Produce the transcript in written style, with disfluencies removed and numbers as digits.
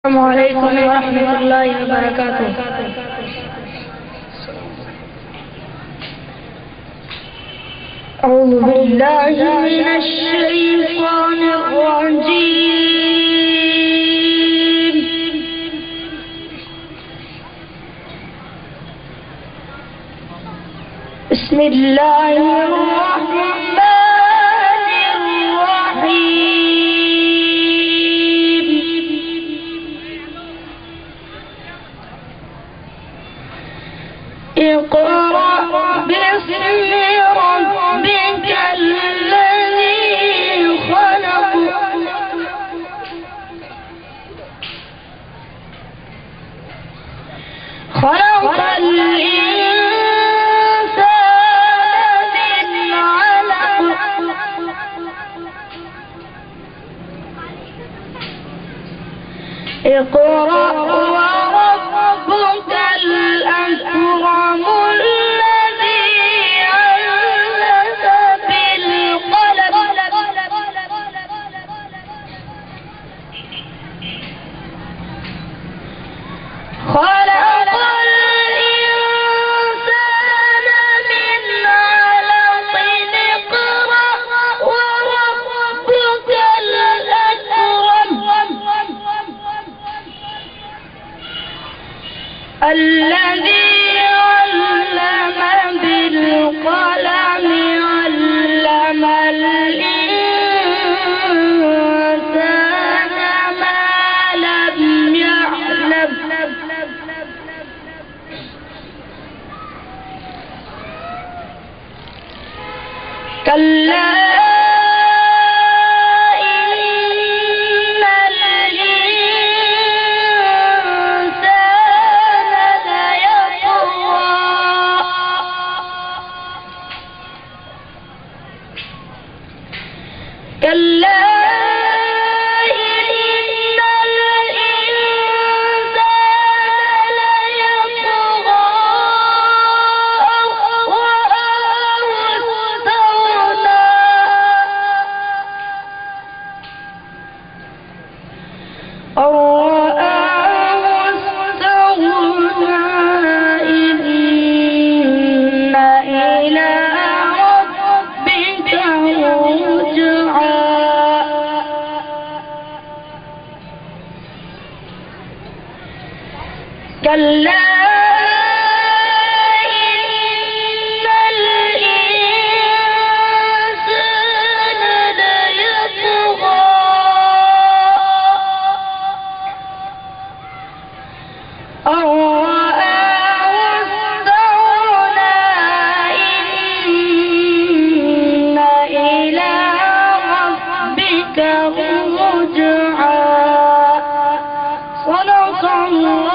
السلام عليكم ورحمة الله وبركاته. أعوذ بالله من الشيطان الرجيم. بسم الله الرحمن الرحيم. اقرأ باسم ربك الذي خلق. خلق الإنسان من علق. اقرأ وربك الأكرم الذي علم بالقلم. خلق الإنسان من علق. اقرأ وربك الأكرم الذي علم بالقلم. علم الإنسان ما لم يعلم. كلا إن الإنسان ليطغى. كلا إن الإنسان ليطغى أن رآه استغنى. إن إلى ربك الرجعى. كلا إن الإنسان ليطغى أن رآه استغنى. إن إلى ربك الرجعى. صدق الله.